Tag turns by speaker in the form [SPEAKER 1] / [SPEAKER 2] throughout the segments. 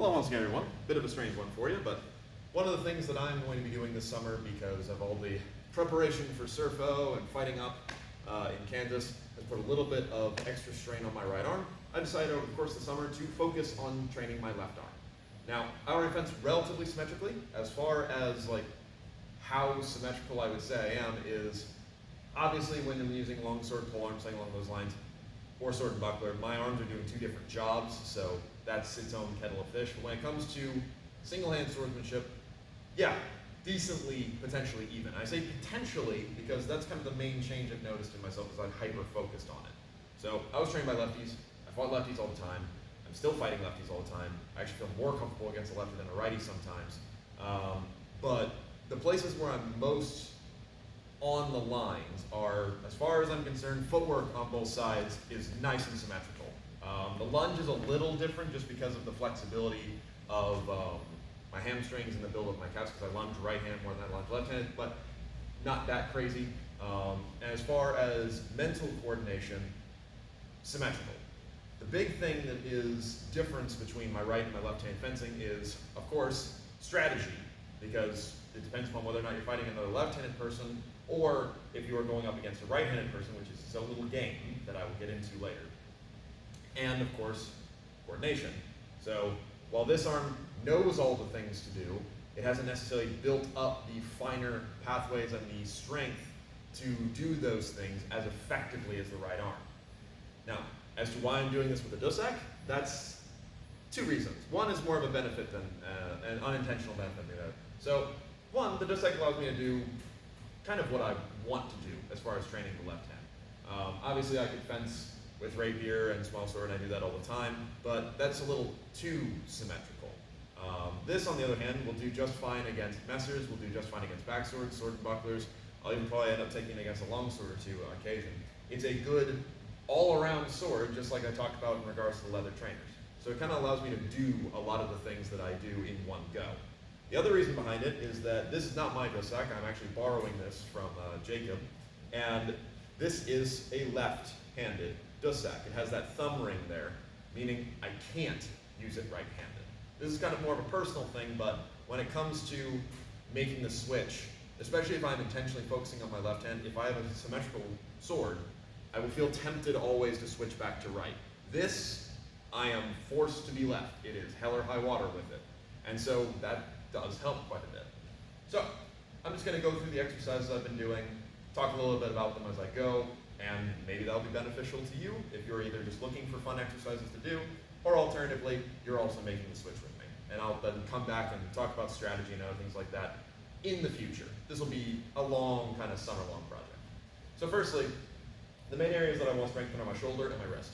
[SPEAKER 1] Hello once again, everyone. Bit of a strange one for you, but one of the things that I'm going to be doing this summer because of all the preparation for Surfo and fighting up in Kansas has put a little bit of extra strain on my right arm. I decided over the course of the summer to focus on training my left arm. Now, I already fence relatively symmetrically. As far as like how symmetrical I would say I am is obviously when I'm using longsword, polearm, something along those lines, or sword and buckler, my arms are doing two different jobs, so that's its own kettle of fish. But when it comes to single-hand swordsmanship, yeah, decently, potentially even. I say potentially because that's kind of the main change I've noticed in myself is I've hyper-focused on it. So I was trained by lefties, I fought lefties all the time, I'm still fighting lefties all the time. I actually feel more comfortable against a lefty than a righty sometimes. But the places where I'm most on the lines are, as far as I'm concerned, footwork on both sides is nice and symmetrical. The lunge is a little different just because of the flexibility of my hamstrings and the build of my calves, because I lunge right hand more than I lunge left hand, but not that crazy. And as far as mental coordination, symmetrical. The big thing that is difference between my right and my left hand fencing is, of course, strategy, because it depends upon whether or not you're fighting another left-handed person or if you are going up against a right-handed person, which is its own little game that I will get into later. And of course, coordination. So while this arm knows all the things to do, it hasn't necessarily built up the finer pathways and the strength to do those things as effectively as the right arm. Now, as to why I'm doing this with the Dusak, that's two reasons. One is more of a benefit than an unintentional benefit than the other. So one, the Dusak allows me to do kind of what I want to do as far as training the left hand. Obviously I could fence with rapier and small sword, and I do that all the time, but that's a little too symmetrical. This, on the other hand, will do just fine against messers, will do just fine against backswords, sword and bucklers. I'll even probably end up taking it against a longsword or two on occasion. It's a good all-around sword, just like I talked about in regards to the leather trainers. So it kind of allows me to do a lot of the things that I do in one go. The other reason behind it is that this is not my Dusak. I'm actually borrowing this from Jacob, and this is a left-handed Dusak. It has that thumb ring there, meaning I can't use it right-handed. This is kind of more of a personal thing, but when it comes to making the switch, especially if I'm intentionally focusing on my left hand, if I have a symmetrical sword, I will feel tempted always to switch back to right. This, I am forced to be left. It is hell or high water with it. And so that does help quite a bit. So I'm just going to go through the exercises I've been doing, talk a little bit about them as I go, and maybe that'll be beneficial to you if you're either just looking for fun exercises to do, or alternatively, you're also making the switch with me. And I'll then come back and talk about strategy and other things like that in the future. This will be a long, kind of summer-long project. So firstly, the main areas that I want to strengthen are my shoulder and my wrist.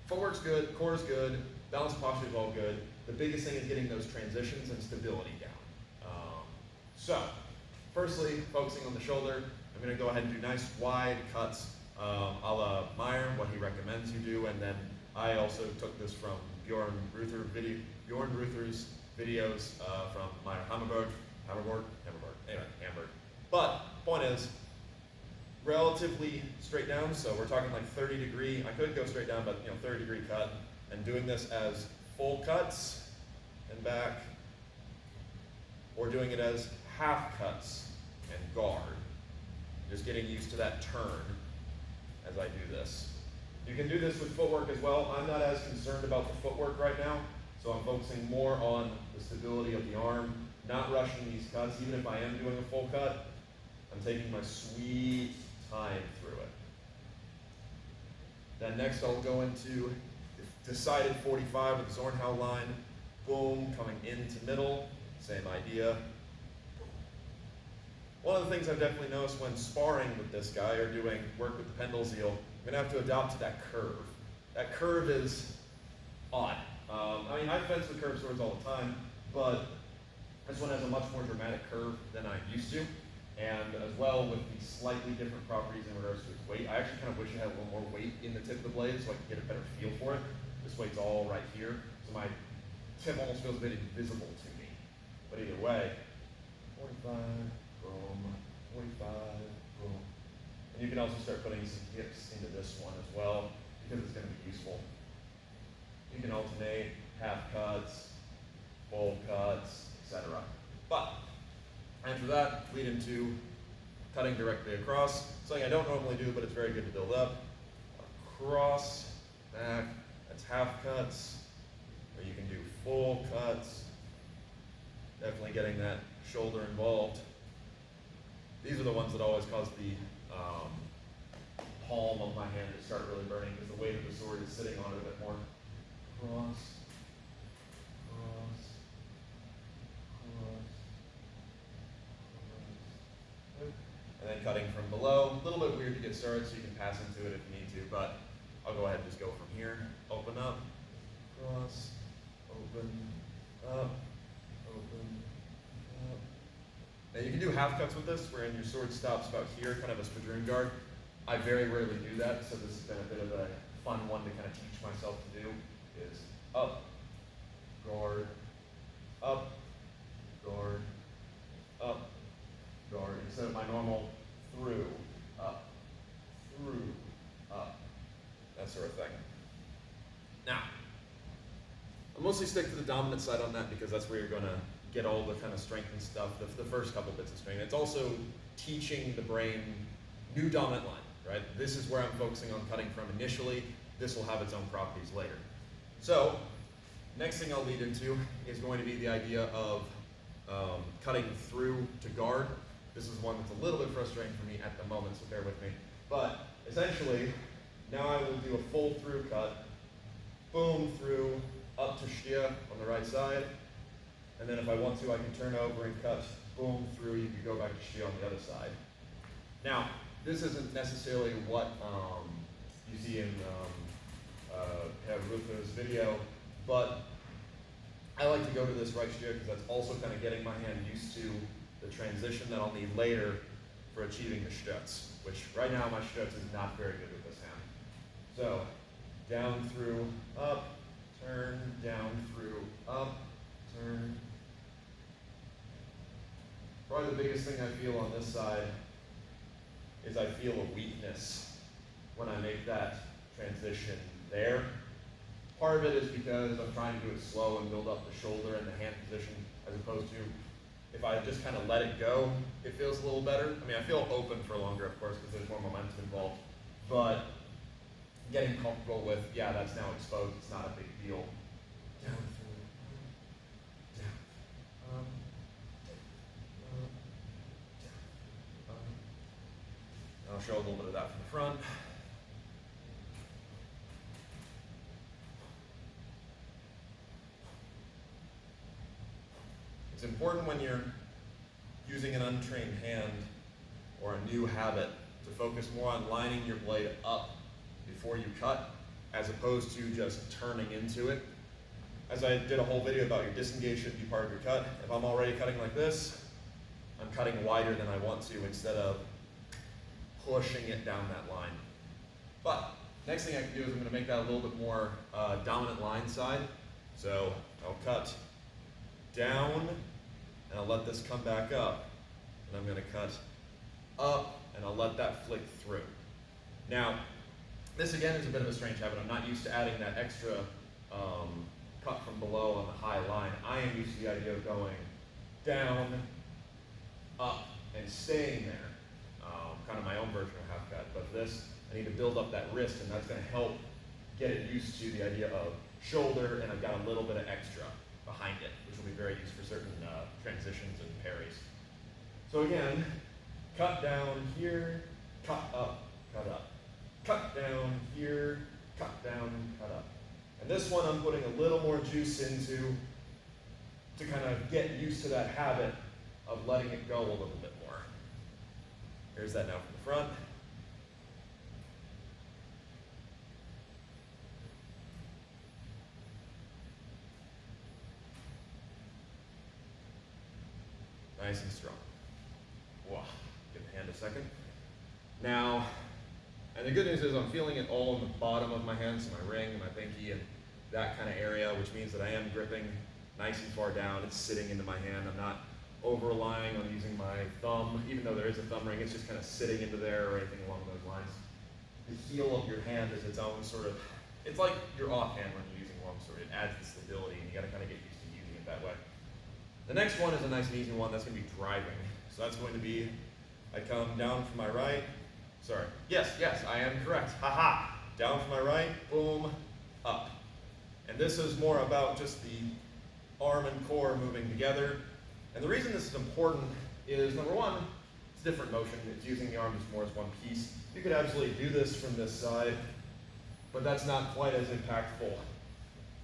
[SPEAKER 1] Footwork's good, core is good, balance and posture is all good. The biggest thing is getting those transitions and stability down. So, firstly, focusing on the shoulder, I'm going to go ahead and do nice wide cuts a la Meyer, what he recommends you do, and then I also took this from Bjorn Ruther's videos from Meyer Hammerberg. Anyway, Hamburg. But, point is, relatively straight down, so we're talking like 30 degree, I could go straight down, but 30 degree cut, and doing this as full cuts and back, or doing it as half cuts and guard. Just getting used to that turn as I do this. You can do this with footwork as well. I'm not as concerned about the footwork right now, so I'm focusing more on the stability of the arm, not rushing these cuts. Even if I am doing a full cut, I'm taking my sweet time through it. Then next I'll go into decided 45 with the Zornhau line. Boom, coming into middle, same idea. One of the things I've definitely noticed when sparring with this guy or doing work with the Pendlezeal, I'm going to have to adopt to that curve. That curve is odd. I mean, I fence with curved swords all the time, but this one has a much more dramatic curve than I'm used to. And as well with the slightly different properties in regards to its weight. I actually kind of wish it had a little more weight in the tip of the blade so I could get a better feel for it. This weight's all right here, so my tip almost feels a bit invisible to me. But either way, 45, boom, 45, boom. And you can also start putting some dips into this one as well, because it's going to be useful. You can alternate half cuts, full cuts, etc. But after that, lead into cutting directly across. Something I don't normally do, but it's very good to build up. Across, back, that's half cuts, or you can do full cuts. Definitely getting that shoulder involved. These are the ones that always cause the palm of my hand to start really burning because the weight of the sword is sitting on it a bit more. Cross, cross, cross, cross. And then cutting from below. A little bit weird to get started, so you can pass into it if you need to, but I'll go ahead and just go from here. Open up, cross, open, up, open, up. Now you can do half cuts with this, wherein your sword stops about here, kind of a spadroon guard. I very rarely do that, so this has been a bit of a fun one to kind of teach myself to do, is up, guard, up, guard, up, guard, instead of my normal through, up, that sort of thing. Now, I'll mostly stick to the dominant side on that because that's where you're going to get all the kind of strength and stuff, the first couple bits of strength. It's also teaching the brain new dominant line, right? This is where I'm focusing on cutting from initially. This will have its own properties later. So, next thing I'll lead into is going to be the idea of cutting through to guard. This is one that's a little bit frustrating for me at the moment, so bear with me. But essentially, now I will do a full through cut, boom through, up to shia on the right side, and then if I want to, I can turn over and cut, boom through, you can go back to shia on the other side. Now, this isn't necessarily what you see in Ruther's video, but I like to go to this right shia because that's also kind of getting my hand used to the transition that I'll need later for achieving the stutz, which right now my stutz is not very good with this hand. So, down through, up, turn, down through, up, turn. Probably the biggest thing I feel on this side is I feel a weakness when I make that transition there. Part of it is because I'm trying to do it slow and build up the shoulder and the hand position, as opposed to if I just kind of let it go, it feels a little better. I mean, I feel open for longer, of course, because there's more momentum involved, but getting comfortable with, yeah, that's now exposed, it's not a big deal. Down through, down, up, down, up. I'll show a little bit of that from the front. It's important when you're using an untrained hand or a new habit to focus more on lining your blade up before you cut, as opposed to just turning into it. As I did a whole video about your disengage should be part of your cut. If I'm already cutting like this, I'm cutting wider than I want to instead of pushing it down that line. But next thing I can do is I'm going to make that a little bit more dominant line side. So I'll cut down, and I'll let this come back up, and I'm going to cut up, and I'll let that flick through. Now, this again is a bit of a strange habit. I'm not used to adding that extra cut from below on the high line. I am used to the idea of going down, up, and staying there. Kind of my own version of half cut, but this, I need to build up that wrist, and that's going to help get it used to the idea of shoulder, and I've got a little bit of extra behind it, which will be very used for certain transitions and parries. So again, cut down here, cut up, cut up. Cut down here, cut down, cut up. And this one I'm putting a little more juice into to kind of get used to that habit of letting it go a little bit more. Here's that now from the front. Nice and strong. Wow, give the hand a second. Now, and the good news is I'm feeling it all in the bottom of my hand, so my ring, my pinky, and that kind of area, which means that I am gripping nice and far down. It's sitting into my hand. I'm not over-relying on using my thumb. Even though there is a thumb ring, it's just kind of sitting into there or anything along those lines. The heel of your hand is its own sort of, it's like your offhand when you're using longsword. It adds the stability, and you got to kind of get used to using it that way. The next one is a nice and easy one. That's going to be driving. So that's going to be, I come down from my right. Sorry. Yes, I am correct. Haha. Down from my right, boom, up. And this is more about just the arm and core moving together. And the reason this is important is, number one, it's different motion. It's using the arm just more as one piece. You could absolutely do this from this side, but that's not quite as impactful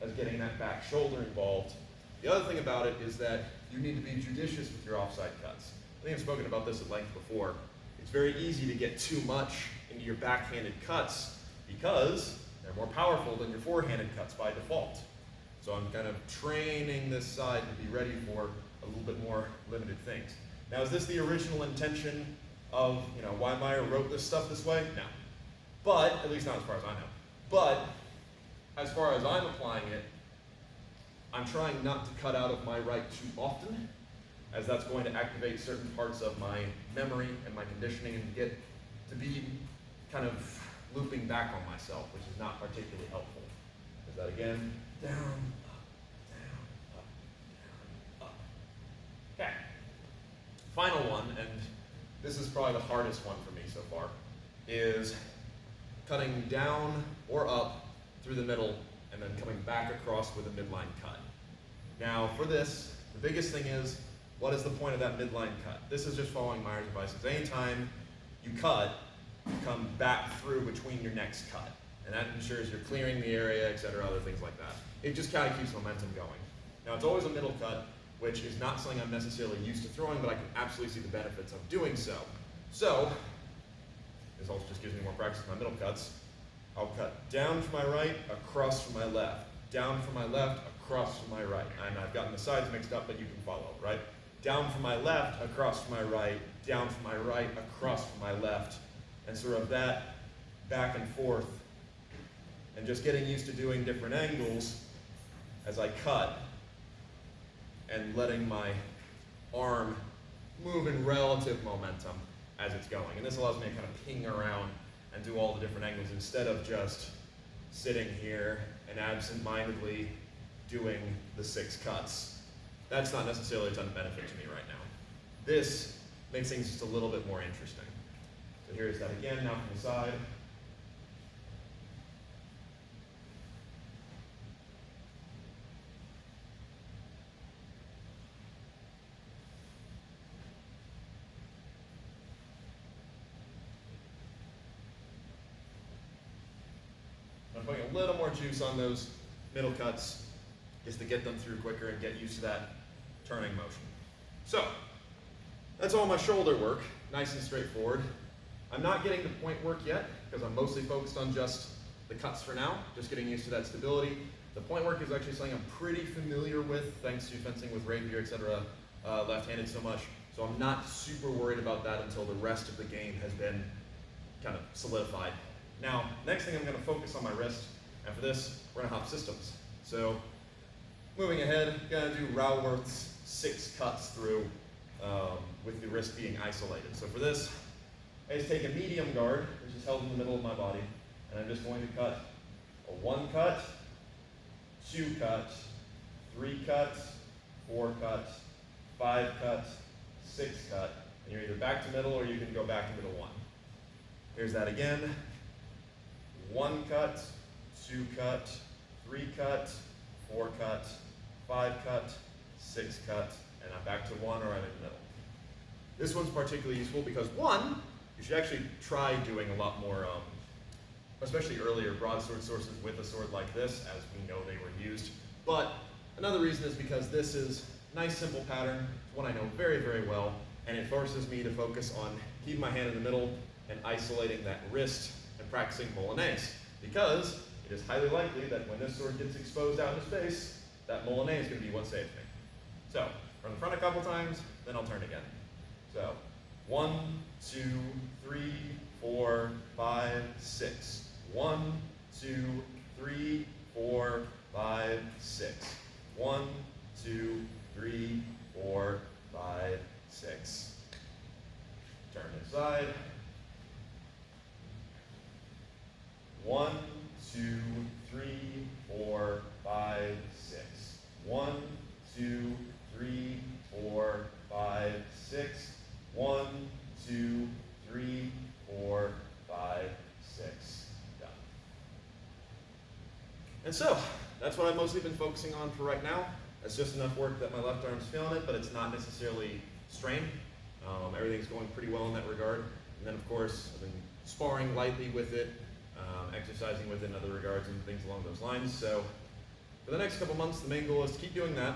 [SPEAKER 1] as getting that back shoulder involved. The other thing about it is that you need to be judicious with your offside cuts. I think I've spoken about this at length before. It's very easy to get too much into your backhanded cuts because they're more powerful than your forehanded cuts by default. So I'm kind of training this side to be ready for a little bit more limited things. Now, is this the original intention of, why Meyer wrote this stuff this way? No. But, at least not as far as I know. But, as far as I'm applying it, I'm trying not to cut out of my right too often, as that's going to activate certain parts of my memory and my conditioning and get to be kind of looping back on myself, which is not particularly helpful. Is that again? Down, up, down, up, down, up. Okay. Final one, and this is probably the hardest one for me so far, is cutting down or up through the middle and then coming back across with a midline cut. Now for this, the biggest thing is, what is the point of that midline cut? This is just following Meyer's advice. Anytime you cut, you come back through between your next cut. And that ensures you're clearing the area, etc., other things like that. It just kind of keeps momentum going. Now it's always a middle cut, which is not something I'm necessarily used to throwing, but I can absolutely see the benefits of doing so. So, this also just gives me more practice with my middle cuts. I'll cut down from my right, across from my left. Down from my left, across from my right. And I've gotten the sides mixed up, but you can follow, right? Down from my left, across from my right. Down from my right, across from my left. And sort of that back and forth. And just getting used to doing different angles as I cut and letting my arm move in relative momentum as it's going. And this allows me to kind of ping around and do all the different angles instead of just sitting here and absent-mindedly doing the 6 cuts. That's not necessarily a ton of benefit to me right now. This makes things just a little bit more interesting. So here's that again, now from the side. I'm putting a little more juice on those middle cuts just to get them through quicker and get used to that turning motion. So, that's all my shoulder work, nice and straightforward. I'm not getting to point work yet because I'm mostly focused on just the cuts for now, just getting used to that stability. The point work is actually something I'm pretty familiar with thanks to fencing with rapier, etc., left-handed so much. So I'm not super worried about that until the rest of the game has been kind of solidified. Now, next thing I'm going to focus on my wrist, and for this, we're going to hop systems. So, moving ahead, going to do Raworth's 6 cuts through with the wrist being isolated. So for this, I just take a medium guard, which is held in the middle of my body, and I'm just going to cut a 1 cut, 2 cut, 3 cut, 4 cut, 5 cut, 6 cut, and you're either back to middle or you can go back into the 1. Here's that again. 1 cut, 2 cut, 3 cut, 4 cut, 5 cut, 6 cut, and I'm back to 1 or I'm in the middle. This one's particularly useful because 1, you should actually try doing a lot more, especially earlier broadsword sources with a sword like this, as we know they were used. But another reason is because this is a nice simple pattern, it's one I know very, very well, and it forces me to focus on keeping my hand in the middle and isolating that wrist and practicing Milanese, because it is highly likely that when this sword gets exposed out into space, that Milanese is going to be what saves me. So, run the front a couple times, then I'll turn again. So, 1, 2, 3, 4, 5, 6. 1, 2, 3, 4, 5, 6. 1, 2, 3, 4, 5, 6. Turn inside. 1, 2, 3, 4, 5, 6. 1, 2, 2, 3, 4, 5, 6. 1, 2, 3, 4, 5, 6. Done. And so, that's what I've mostly been focusing on for right now. It's just enough work that my left arm's feeling it, but it's not necessarily strained. Everything's going pretty well in that regard. And then, of course, I've been sparring lightly with it, exercising with it in other regards and things along those lines. So, for the next couple months, the main goal is to keep doing that,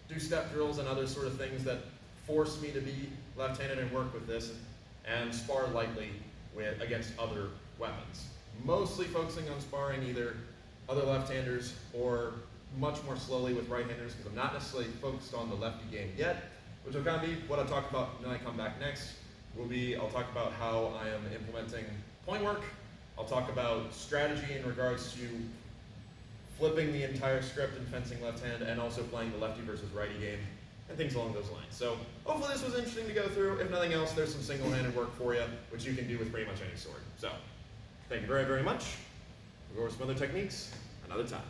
[SPEAKER 1] do step drills and other sort of things that force me to be left-handed and work with this, and spar lightly against other weapons. Mostly focusing on sparring either other left-handers or much more slowly with right-handers, because I'm not necessarily focused on the lefty game yet, which will kind of be what I'll talk about when I come back next. I'll talk about how I am implementing point work. I'll talk about strategy in regards to flipping the entire script and fencing left hand, and also playing the lefty versus righty game, and things along those lines. So hopefully this was interesting to go through. If nothing else, there's some single-handed work for you, which you can do with pretty much any sword. So thank you very, very much. We'll go over some other techniques another time.